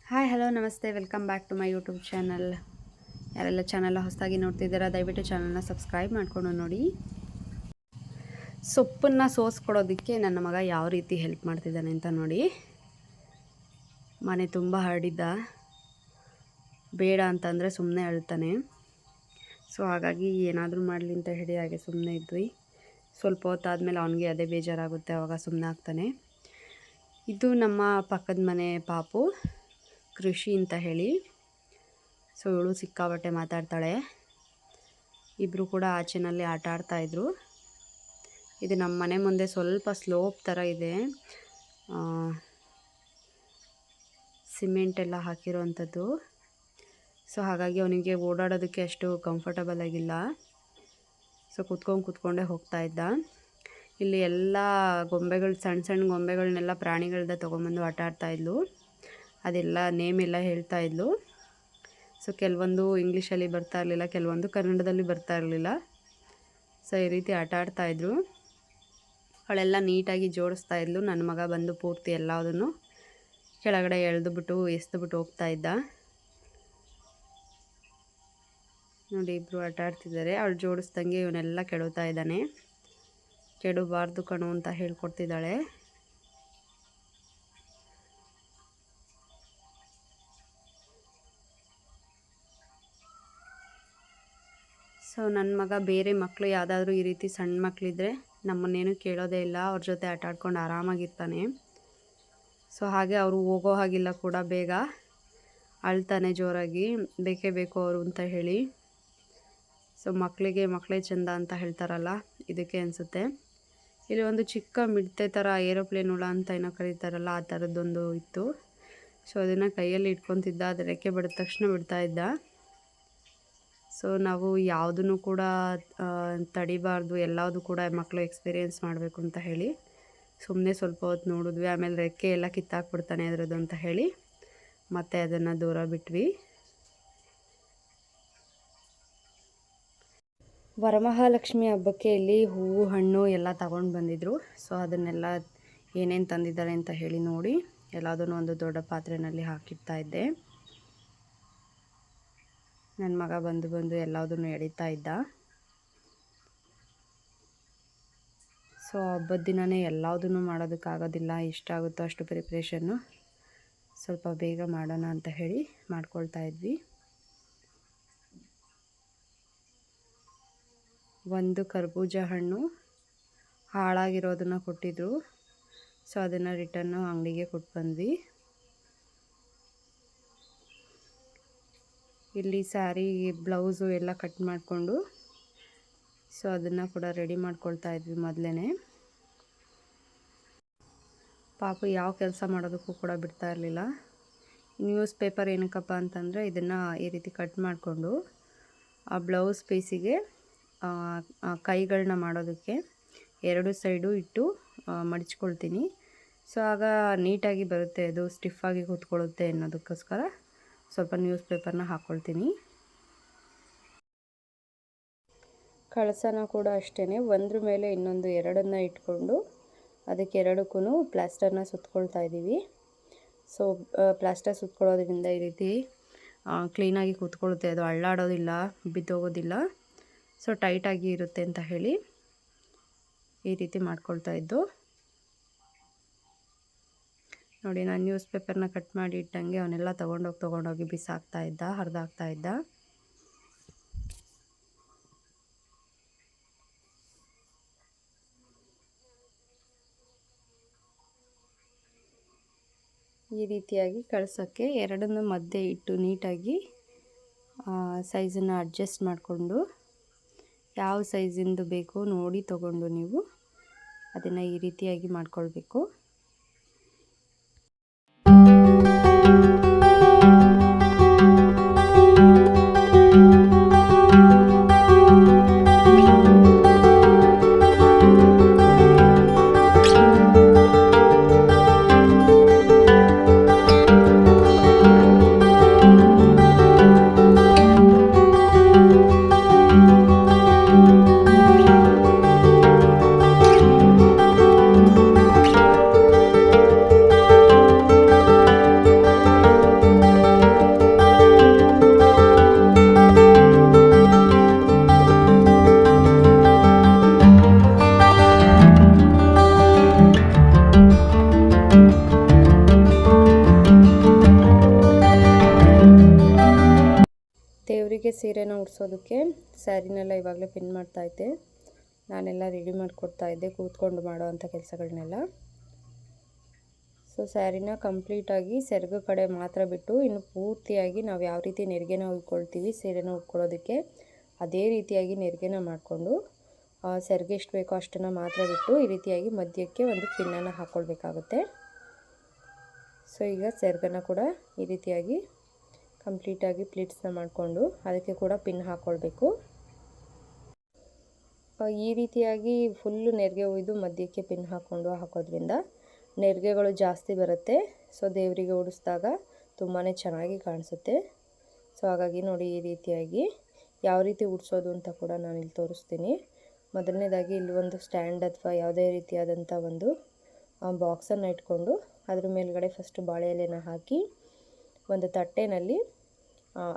Hi hello ನಮಸ್ತೆ welcome back to my YouTube channel. ಯಾರೆಲ್ಲ ಚಾನಲ್ನ ಹೊಸದಾಗಿ ನೋಡ್ತಿದ್ದೀರಾ ದಯವಿಟ್ಟು ಚಾನಲ್ನ ಸಬ್ಸ್ಕ್ರೈಬ್ ಮಾಡಿಕೊಂಡು ನೋಡಿ. ಸೊಪ್ಪನ್ನು ಸೋಸ್ಕೊಡೋದಕ್ಕೆ ನನ್ನ ಮಗ ಯಾವ ರೀತಿ ಹೆಲ್ಪ್ ಮಾಡ್ತಿದ್ದಾನೆ ಅಂತ ನೋಡಿ. ಮನೆ ತುಂಬ ಹರಡಿದ್ದ, ಬೇಡ ಅಂತಂದರೆ ಸುಮ್ಮನೆ ಅಳ್ತಾನೆ. ಸೊ ಹಾಗಾಗಿ ಏನಾದರೂ ಮಾಡಲಿ ಅಂತ ಹೇಳಿ ಹಾಗೆ ಸುಮ್ಮನೆ ಇದ್ವಿ. ಸ್ವಲ್ಪ ಹೊತ್ತಾದಮೇಲೆ ಅವನಿಗೆ ಅದೇ ಬೇಜಾರಾಗುತ್ತೆ, ಆವಾಗ ಸುಮ್ಮನೆ ಆಗ್ತಾನೆ. ಇದು ನಮ್ಮ ಪಕ್ಕದ ಮನೆ ಪಾಪು ಕೃಷಿ ಅಂತ ಹೇಳಿ. ಸೊ ಇವಳು ಸಿಕ್ಕಾಬಟ್ಟೆ ಮಾತಾಡ್ತಾಳೆ. ಇಬ್ಬರು ಕೂಡ ಆಚೆನಲ್ಲಿ ಆಟ ಆಡ್ತಾಯಿದ್ರು. ಇದು ನಮ್ಮ ಮನೆ ಮುಂದೆ ಸ್ವಲ್ಪ ಸ್ಲೋಪ್ ಥರ ಇದೆ, ಸಿಮೆಂಟ್ ಎಲ್ಲ ಹಾಕಿರೋವಂಥದ್ದು. ಸೊ ಹಾಗಾಗಿ ಅವನಿಗೆ ಓಡಾಡೋದಕ್ಕೆ ಅಷ್ಟು ಕಂಫರ್ಟಬಲ್ ಆಗಿಲ್ಲ. ಸೊ ಕೂತ್ಕೊಂಡೇ ಹೋಗ್ತಾ ಇದ್ದ. ಇಲ್ಲಿ ಎಲ್ಲ ಗೊಂಬೆಗಳು, ಸಣ್ಣ ಸಣ್ಣ ಗೊಂಬೆಗಳನ್ನೆಲ್ಲ ಪ್ರಾಣಿಗಳನ್ನ ತೊಗೊಂಬಂದು ಆಟ ಆಡ್ತಾಯಿದ್ಲು. ಅದೆಲ್ಲ ನೇಮ್ ಎಲ್ಲ ಹೇಳ್ತಾ ಇದ್ಲು. ಸೊ ಕೆಲವೊಂದು ಇಂಗ್ಲೀಷಲ್ಲಿ ಬರ್ತಾ ಇರಲಿಲ್ಲ, ಕೆಲವೊಂದು ಕನ್ನಡದಲ್ಲಿ ಬರ್ತಾ ಇರಲಿಲ್ಲ. ಸೊ ಈ ರೀತಿ ಆಟ ಆಡ್ತಾಯಿದ್ರು. ಅವಳೆಲ್ಲ ನೀಟಾಗಿ ಜೋಡಿಸ್ತಾ ಇದ್ಲು. ನನ್ನ ಮಗ ಬಂದು ಪೂರ್ತಿ ಎಲ್ಲದನ್ನು ಕೆಳಗಡೆ ಎಸ್ದುಬಿಟ್ಟು ಹೋಗ್ತಾ ಇದ್ದ. ನೋಡಿ ಇಬ್ಬರು ಆಟ ಆಡ್ತಿದ್ದಾರೆ. ಅವಳು ಜೋಡಿಸ್ದಂಗೆ ಇವನ್ನೆಲ್ಲ ಕೆಡವ್ತಾ ಇದ್ದಾನೆ. ಕೆಡಬಾರ್ದು ಕಣೋ ಅಂತ ಹೇಳ್ಕೊಡ್ತಿದ್ದಾಳೆ. ಸೊ ನನ್ನ ಮಗ ಬೇರೆ ಮಕ್ಕಳು ಯಾವುದಾದ್ರೂ ಈ ರೀತಿ ಸಣ್ಣ ಮಕ್ಕಳಿದ್ರೆ ನಮ್ಮನ್ನೇನು ಕೇಳೋದೇ ಇಲ್ಲ, ಅವ್ರ ಜೊತೆ ಆಟ ಆಡ್ಕೊಂಡು ಆರಾಮಾಗಿರ್ತಾನೆ. ಸೊ ಹಾಗೆ ಅವರು ಹೋಗೋ ಹಾಗಿಲ್ಲ ಕೂಡ, ಬೇಗ ಅಳ್ತಾನೆ ಜೋರಾಗಿ, ಬೇಕೇ ಬೇಕು ಅವರು ಅಂತ ಹೇಳಿ. ಸೊ ಮಕ್ಕಳೇ ಚೆಂದ ಅಂತ ಹೇಳ್ತಾರಲ್ಲ, ಇದಕ್ಕೆ ಅನಿಸುತ್ತೆ. ಇಲ್ಲಿ ಒಂದು ಚಿಕ್ಕ ಮಿಡತೆ ಥರ ಏರೋಪ್ಲೇನ್ ಹುಳ ಅಂತ ಏನೋ ಕರೀತಾರಲ್ಲ, ಆ ಥರದ್ದೊಂದು ಇತ್ತು. ಸೊ ಅದನ್ನು ಕೈಯಲ್ಲಿ ಇಟ್ಕೊತಿದ್ದ, ಅದು ರೆಕ್ಕೆ ಬಡಿದ ತಕ್ಷಣ ಬಿಡ್ತಾ ಇದ್ದ. ಸೊ ನಾವು ಯಾವುದನ್ನು ಕೂಡ ತಡಿಬಾರ್ದು, ಎಲ್ಲದೂ ಕೂಡ ಮಕ್ಕಳು ಎಕ್ಸ್ಪೀರಿಯೆನ್ಸ್ ಮಾಡಬೇಕು ಅಂತ ಹೇಳಿ ಸುಮ್ಮನೆ ಸ್ವಲ್ಪ ಹೊತ್ತು ನೋಡಿದ್ವಿ. ಆಮೇಲೆ ರೆಕ್ಕೆ ಎಲ್ಲ ಕಿತ್ತಾಕ್ಬಿಡ್ತಾನೆ ಅದರದ್ದು ಅಂತ ಹೇಳಿ ಮತ್ತೆ ಅದನ್ನು ದೂರ ಬಿಟ್ವಿ. ವರಮಹಾಲಕ್ಷ್ಮಿ ಹಬ್ಬಕ್ಕೆ ಇಲ್ಲಿ ಹೂವು ಹಣ್ಣು ಎಲ್ಲ ತಗೊಂಡು ಬಂದಿದ್ರು. ಸೊ ಅದನ್ನೆಲ್ಲ ಏನೇನು ತಂದಿದ್ದಾರೆ ಅಂತ ಹೇಳಿ ನೋಡಿ ಎಲ್ಲದನ್ನು ಒಂದು ದೊಡ್ಡ ಪಾತ್ರೆಯಲ್ಲಿ ಹಾಕಿಡ್ತಾ ಇದ್ದೆ. ನನ್ನ ಮಗ ಬಂದು ಎಲ್ಲದನ್ನು ಎಳಿತಾ ಇದ್ದ. ಸೊ ಹಬ್ಬದ ದಿನವೇ ಎಲ್ಲದನ್ನು ಮಾಡೋದಕ್ಕಾಗೋದಿಲ್ಲ, ಎಷ್ಟಾಗುತ್ತೋ ಅಷ್ಟು ಪ್ರಿಪ್ರೇಷನ್ನು ಸ್ವಲ್ಪ ಬೇಗ ಮಾಡೋಣ ಅಂತ ಹೇಳಿ ಮಾಡ್ಕೊಳ್ತಾ ಇದ್ವಿ. ಒಂದು ಕರ್ಬೂಜ ಹಣ್ಣು ಹಾಳಾಗಿರೋದನ್ನು ಕೊಟ್ಟಿದ್ರು. ಸೊ ಅದನ್ನು ರಿಟರ್ನು ಅಂಗಡಿಗೆ ಕೊಟ್ಟು ಬಂದ್ವಿ. ಇಲ್ಲಿ ಸ್ಯಾರಿ ಬ್ಲೌಸು ಎಲ್ಲ ಕಟ್ ಮಾಡಿಕೊಂಡು ಸೊ ಅದನ್ನು ಕೂಡ ರೆಡಿ ಮಾಡ್ಕೊಳ್ತಾ ಇದ್ವಿ ಮೊದಲೇ. ಪಾಪು ಯಾವ ಕೆಲಸ ಮಾಡೋದಕ್ಕೂ ಕೂಡ ಬಿಡ್ತಾ ಇರಲಿಲ್ಲ. ನ್ಯೂಸ್ ಪೇಪರ್ ಏನಕ್ಕಪ್ಪ ಅಂತಂದರೆ ಇದನ್ನು ಈ ರೀತಿ ಕಟ್ ಮಾಡಿಕೊಂಡು ಆ ಬ್ಲೌಸ್ ಪೀಸಿಗೆ ಕೈಗಳನ್ನ ಮಾಡೋದಕ್ಕೆ ಎರಡು ಸೈಡು ಇಟ್ಟು ಮಡಚ್ಕೊಳ್ತೀನಿ. ಸೊ ಆಗ ನೀಟಾಗಿ ಬರುತ್ತೆ, ಅದು ಸ್ಟಿಫಾಗಿ ಕೂತ್ಕೊಳ್ಳುತ್ತೆ ಅನ್ನೋದಕ್ಕೋಸ್ಕರ ಸ್ವಲ್ಪ ನ್ಯೂಸ್ ಪೇಪರ್ನ ಹಾಕ್ಕೊಳ್ತೀನಿ. ಕಳಸನ ಕೂಡ ಅಷ್ಟೇ, ಒಂದ್ರ ಮೇಲೆ ಇನ್ನೊಂದು ಎರಡನ್ನು ಇಟ್ಕೊಂಡು ಅದಕ್ಕೆ ಎರಡಕ್ಕೂ ಪ್ಲಾಸ್ಟರ್ನ ಸುತ್ಕೊಳ್ತಾ ಇದ್ದೀವಿ. ಸೊ ಪ್ಲಾಸ್ಟರ್ ಸುತ್ಕೊಳ್ಳೋದ್ರಿಂದ ಈ ರೀತಿ ಕ್ಲೀನಾಗಿ ಕೂತ್ಕೊಳ್ಳುತ್ತೆ, ಅದು ಅಳ್ಳಾಡೋದಿಲ್ಲ, ಬಿದ್ದೋಗೋದಿಲ್ಲ. ಸೊ ಟೈಟಾಗಿ ಇರುತ್ತೆ ಅಂತ ಹೇಳಿ ಈ ರೀತಿ ಮಾಡ್ಕೊಳ್ತಾ ಇದ್ದು. ನೋಡಿ ನಾನು ನ್ಯೂಸ್ ಪೇಪರ್ನ ಕಟ್ ಮಾಡಿ ಇಟ್ಟಂಗೆ ಅವನ್ನೆಲ್ಲ ತೊಗೊಂಡೋಗಿ ಬಿಸಾಕ್ತಾ ಇದ್ದ, ಹರಿದಾಕ್ತಾ ಇದ್ದ. ಈ ರೀತಿಯಾಗಿ ಕಳ್ಸೋಕ್ಕೆ ಎರಡನ್ನು ಮಧ್ಯೆ ಇಟ್ಟು ನೀಟಾಗಿ ಸೈಜನ್ನು ಅಡ್ಜಸ್ಟ್ ಮಾಡಿಕೊಂಡು ಯಾವ ಸೈಜಿಂದು ಬೇಕೋ ನೋಡಿ ತೊಗೊಂಡು ನೀವು ಅದನ್ನು ಈ ರೀತಿಯಾಗಿ ಮಾಡ್ಕೊಳ್ಬೇಕು. ದೇವರಿಗೆ ಸೀರೆನ ಉಡ್ಸೋದಕ್ಕೆ ಸ್ಯಾರಿನೆಲ್ಲ ಇವಾಗಲೇ ಪಿನ್ ಮಾಡ್ತಾಯಿದ್ದೆ. ನಾನೆಲ್ಲ ರೆಡಿ ಮಾಡಿಕೊಡ್ತಾಯಿದ್ದೆ ಕೂತ್ಕೊಂಡು ಮಾಡೋ ಅಂಥ ಕೆಲಸಗಳನ್ನೆಲ್ಲ. ಸೊ ಸ್ಯಾರಿನ ಕಂಪ್ಲೀಟಾಗಿ ಸೆರಗು ಕಡೆ ಮಾತ್ರ ಬಿಟ್ಟು ಇನ್ನು ಪೂರ್ತಿಯಾಗಿ ನಾವು ಯಾವ ರೀತಿ ನೆರಿಗೆನ ಉಟ್ಕೊಳ್ತೀವಿ ಸೀರೆನ ಉಟ್ಕೊಳ್ಳೋದಕ್ಕೆ ಅದೇ ರೀತಿಯಾಗಿ ನೆರಿಗೆನ ಮಾಡಿಕೊಂಡು ಸೆರಗು ಎಷ್ಟು ಬೇಕೋ ಅಷ್ಟನ್ನು ಮಾತ್ರ ಬಿಟ್ಟು ಈ ರೀತಿಯಾಗಿ ಮಧ್ಯಕ್ಕೆ ಒಂದು ಪಿನ್ನನ್ನು ಹಾಕ್ಕೊಳ್ಬೇಕಾಗುತ್ತೆ. ಸೊ ಈಗ ಸೆರಗನ್ನು ಕೂಡ ಈ ರೀತಿಯಾಗಿ ಕಂಪ್ಲೀಟಾಗಿ ಪ್ಲೀಟ್ಸ್ನ ಮಾಡಿಕೊಂಡು ಅದಕ್ಕೆ ಕೂಡ ಪಿನ್ ಹಾಕ್ಕೊಳ್ಬೇಕು. ಈ ರೀತಿಯಾಗಿ ಫುಲ್ಲು ನೆರಿಗೆ ಒಯ್ದು ಮಧ್ಯಕ್ಕೆ ಪಿನ್ ಹಾಕೋದ್ರಿಂದ ನೆರಿಗೆಗಳು ಜಾಸ್ತಿ ಬರುತ್ತೆ. ಸೊ ದೇವರಿಗೆ ಉಡಿಸಿದಾಗ ತುಂಬಾ ಚೆನ್ನಾಗಿ ಕಾಣಿಸುತ್ತೆ. ಸೊ ಹಾಗಾಗಿ ನೋಡಿ ಈ ರೀತಿಯಾಗಿ ಯಾವ ರೀತಿ ಉಡಿಸೋದು ಅಂತ ಕೂಡ ನಾನು ಇಲ್ಲಿ ತೋರಿಸ್ತೀನಿ. ಮೊದಲನೇದಾಗಿ ಇಲ್ಲಿ ಒಂದು ಸ್ಟ್ಯಾಂಡ್ ಅಥವಾ ಯಾವುದೇ ರೀತಿಯಾದಂಥ ಒಂದು ಬಾಕ್ಸನ್ನು ಇಟ್ಕೊಂಡು ಅದ್ರ ಮೇಲ್ಗಡೆ ಫಸ್ಟ್ ಬಾಳೆ ಎಲೆನ ಹಾಕಿ ಒಂದು ತಟ್ಟೆನಲ್ಲಿ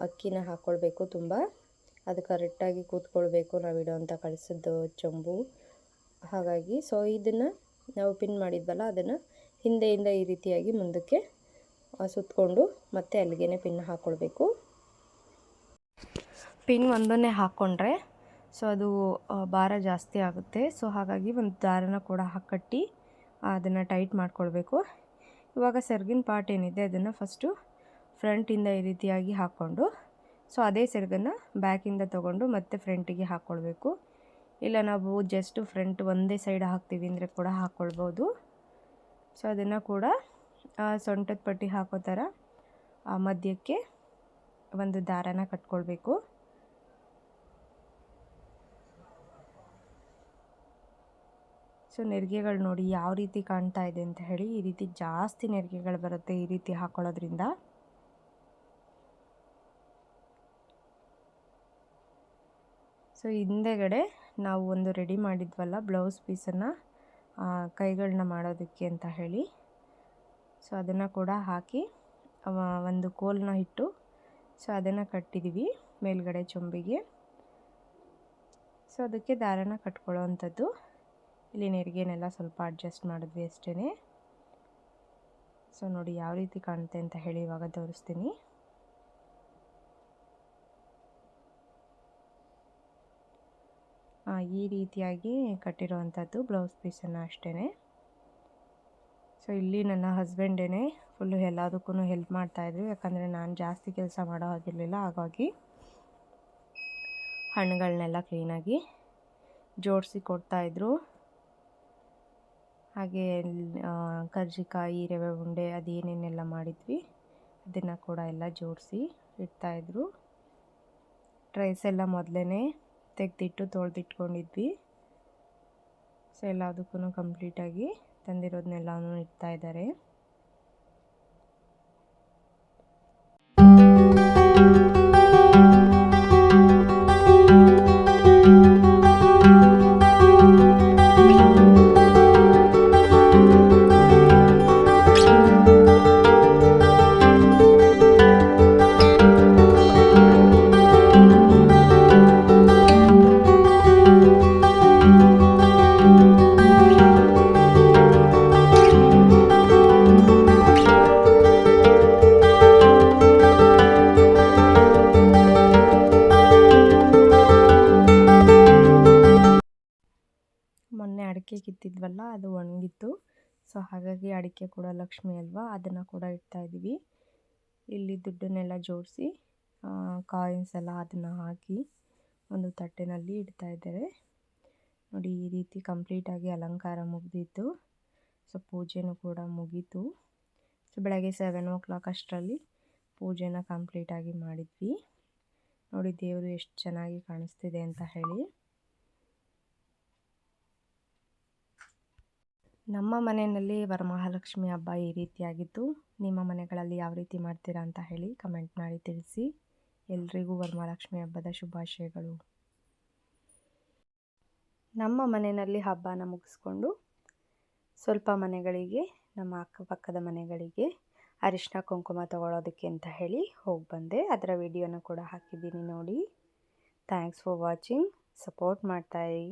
ಅಕ್ಕಿನ ಹಾಕ್ಕೊಳ್ಬೇಕು. ತುಂಬ ಅದು ಕರೆಕ್ಟಾಗಿ ಕೂತ್ಕೊಳ್ಬೇಕು ನಾವು ಇಡೋವಂಥ ಕಳಿಸಿದ್ದು ಚೊಂಬು. ಹಾಗಾಗಿ ಸೊ ಇದನ್ನು ನಾವು ಪಿನ್ ಮಾಡಿದ್ವಲ್ಲ ಅದನ್ನು ಹಿಂದೆಯಿಂದ ಈ ರೀತಿಯಾಗಿ ಮುಂದಕ್ಕೆ ಸುತ್ತಕೊಂಡು ಮತ್ತೆ ಅಲ್ಲಿಗೆ ಪಿನ್ ಹಾಕ್ಕೊಳ್ಬೇಕು. ಪಿನ್ ಒಂದನ್ನೇ ಹಾಕ್ಕೊಂಡ್ರೆ ಸೊ ಅದು ಭಾರ ಜಾಸ್ತಿ ಆಗುತ್ತೆ. ಸೊ ಹಾಗಾಗಿ ಒಂದು ದಾರನ ಕೂಡ ಕಟ್ಟಿ ಅದನ್ನು ಟೈಟ್ ಮಾಡ್ಕೊಳ್ಬೇಕು. ಇವಾಗ ಸೆರಗಿನ ಪಾರ್ಟ್ ಏನಿದೆ ಅದನ್ನು ಫಸ್ಟು ಫ್ರಂಟಿಂದ ಈ ರೀತಿಯಾಗಿ ಹಾಕ್ಕೊಂಡು ಸೊ ಅದೇ ಸೆರಗನ್ನು ಬ್ಯಾಕಿಂದ ತೊಗೊಂಡು ಮತ್ತೆ ಫ್ರಂಟಿಗೆ ಹಾಕ್ಕೊಳ್ಬೇಕು. ಇಲ್ಲ ನಾವು ಜಸ್ಟ್ ಫ್ರಂಟ್ ಒಂದೇ ಸೈಡ್ ಹಾಕ್ತೀವಿ ಅಂದರೆ ಕೂಡ ಹಾಕ್ಕೊಳ್ಬೋದು. ಸೊ ಅದನ್ನು ಕೂಡ ಸೊಂಟದ ಪಟ್ಟಿ ಹಾಕೋ ಥರ ಮಧ್ಯಕ್ಕೆ ಒಂದು ದಾರನ ಕಟ್ಕೊಳ್ಬೇಕು. ಸೊ ನೆರಿಗೆಗಳು ನೋಡಿ ಯಾವ ರೀತಿ ಕಾಣ್ತಾ ಇದೆ ಅಂತ ಹೇಳಿ. ಈ ರೀತಿ ಜಾಸ್ತಿ ನೆರಿಗೆಗಳು ಬರುತ್ತೆ ಈ ರೀತಿ ಹಾಕ್ಕೊಳ್ಳೋದ್ರಿಂದ. ಸೊ ಹಿಂದೆಗಡೆ ನಾವು ಒಂದು ರೆಡಿ ಮಾಡಿದ್ವಲ್ಲ ಬ್ಲೌಸ್ ಪೀಸನ್ನು ಕೈಗಳನ್ನ ಮಾಡೋದಕ್ಕೆ ಅಂತ ಹೇಳಿ. ಸೊ ಅದನ್ನು ಕೂಡ ಹಾಕಿ ಒಂದು ಕೋಲನ್ನ ಇಟ್ಟು ಸೊ ಅದನ್ನು ಕಟ್ಟಿದ್ದೀವಿ ಮೇಲ್ಗಡೆ ಚೊಂಬಿಗೆ. ಸೊ ಅದಕ್ಕೆ ದಾರನ ಕಟ್ಕೊಳ್ಳೋ ಅಂಥದ್ದು. ಇಲ್ಲಿ ನೆರಿಗೆನೆಲ್ಲ ಸ್ವಲ್ಪ ಅಡ್ಜಸ್ಟ್ ಮಾಡಿದ್ವಿ ಅಷ್ಟೇ. ಸೊ ನೋಡಿ ಯಾವ ರೀತಿ ಕಾಣುತ್ತೆ ಅಂತ ಹೇಳಿ ಇವಾಗ ತೋರಿಸ್ತೀನಿ. ಈ ರೀತಿಯಾಗಿ ಕಟ್ಟಿರೋವಂಥದ್ದು ಬ್ಲೌಸ್ ಪೀಸನ್ನು ಅಷ್ಟೇ. ಸೊ ಇಲ್ಲಿ ನನ್ನ ಹಸ್ಬೆಂಡೇ ಫುಲ್ಲು ಎಲ್ಲದಕ್ಕೂ ಹೆಲ್ಪ್ ಮಾಡ್ತಾಯಿದ್ರು. ಯಾಕಂದರೆ ನಾನು ಜಾಸ್ತಿ ಕೆಲಸ ಮಾಡೋ ಹಾಗಿರಲಿಲ್ಲ. ಹಾಗಾಗಿ ಹಣ್ಣುಗಳನ್ನೆಲ್ಲ ಕ್ಲೀನಾಗಿ ಜೋಡಿಸಿ ಕೊಡ್ತಾಯಿದ್ರು. ಹಾಗೆ ಕರ್ಜಿಕಾಯಿ, ರವೆ ಉಂಡೆ ಅದೇನೇನೆಲ್ಲ ಮಾಡಿದ್ವಿ ಅದನ್ನು ಕೂಡ ಎಲ್ಲ ಜೋಡಿಸಿ ಇಡ್ತಾಯಿದ್ರು. ಟ್ರೈಸ್ ಎಲ್ಲ ಮೊದಲೇ ತೆಗೆದಿಟ್ಟು ತೊಳೆದಿಟ್ಕೊಂಡಿದ್ವಿ. ಸೊ ಎಲ್ಲದಕ್ಕೂ ಕಂಪ್ಲೀಟಾಗಿ ತಂದಿರೋದನ್ನೆಲ್ಲನೂ ಇಡ್ತಾ ಇದ್ದಾರೆ. ಮೊನ್ನೆ ಅಡಿಕೆ ಕಿತ್ತಿದ್ವಲ್ಲ ಅದು ಒಣಗಿತ್ತು. ಸೊ ಹಾಗಾಗಿ ಅಡಿಕೆ ಕೂಡ ಲಕ್ಷ್ಮಿ ಅಲ್ವಾ, ಅದನ್ನು ಕೂಡ ಇಡ್ತಾಯಿದ್ದೀವಿ. ಇಲ್ಲಿ ದುಡ್ಡನ್ನೆಲ್ಲ ಜೋಡಿಸಿ ಕಾಯಿನ್ಸ್ ಎಲ್ಲ ಅದನ್ನು ಹಾಕಿ ಒಂದು ತಟ್ಟೆನಲ್ಲಿ ಇಡ್ತಾಯಿದ್ದಾರೆ. ನೋಡಿ ಈ ರೀತಿ ಕಂಪ್ಲೀಟಾಗಿ ಅಲಂಕಾರ ಮುಗಿದಿತ್ತು. ಸೊ ಪೂಜೆನೂ ಕೂಡ ಮುಗೀತು. ಸೊ ಬೆಳಗ್ಗೆ 7 o'clock ಅಷ್ಟರಲ್ಲಿ ಪೂಜೆನ ಕಂಪ್ಲೀಟಾಗಿ ಮಾಡಿದ್ವಿ. ನೋಡಿ ದೇವರು ಎಷ್ಟು ಚೆನ್ನಾಗಿ ಕಾಣಿಸ್ತಿದೆ ಅಂತ ಹೇಳಿ. ನಮ್ಮ ಮನೆಯಲ್ಲಿ ವರಮಹಾಲಕ್ಷ್ಮಿ ಹಬ್ಬ ಈ ರೀತಿಯಾಗಿತ್ತು. ನಿಮ್ಮ ಮನೆಗಳಲ್ಲಿ ಯಾವ ರೀತಿ ಮಾಡ್ತೀರಾ ಅಂತ ಹೇಳಿ ಕಮೆಂಟ್ ಮಾಡಿ ತಿಳಿಸಿ. ಎಲ್ರಿಗೂ ವರಮಹಾಲಕ್ಷ್ಮಿ ಹಬ್ಬದ ಶುಭಾಶಯಗಳು. ನಮ್ಮ ಮನೆಯಲ್ಲಿ ಹಬ್ಬನ ಮುಗಿಸ್ಕೊಂಡು ಸ್ವಲ್ಪ ಮನೆಗಳಿಗೆ, ನಮ್ಮ ಅಕ್ಕಪಕ್ಕದ ಮನೆಗಳಿಗೆ ಅರಿಶಿನ ಕುಂಕುಮ ತಗೊಳ್ಳೋದಕ್ಕೆ ಅಂತ ಹೇಳಿ ಹೋಗಿ ಬಂದೆ. ಅದರ ವಿಡಿಯೋನ ಕೂಡ ಹಾಕಿದ್ದೀನಿ ನೋಡಿ. Thanks for watching. ಸಪೋರ್ಟ್ ಮಾಡ್ತಾಯಿರಿ.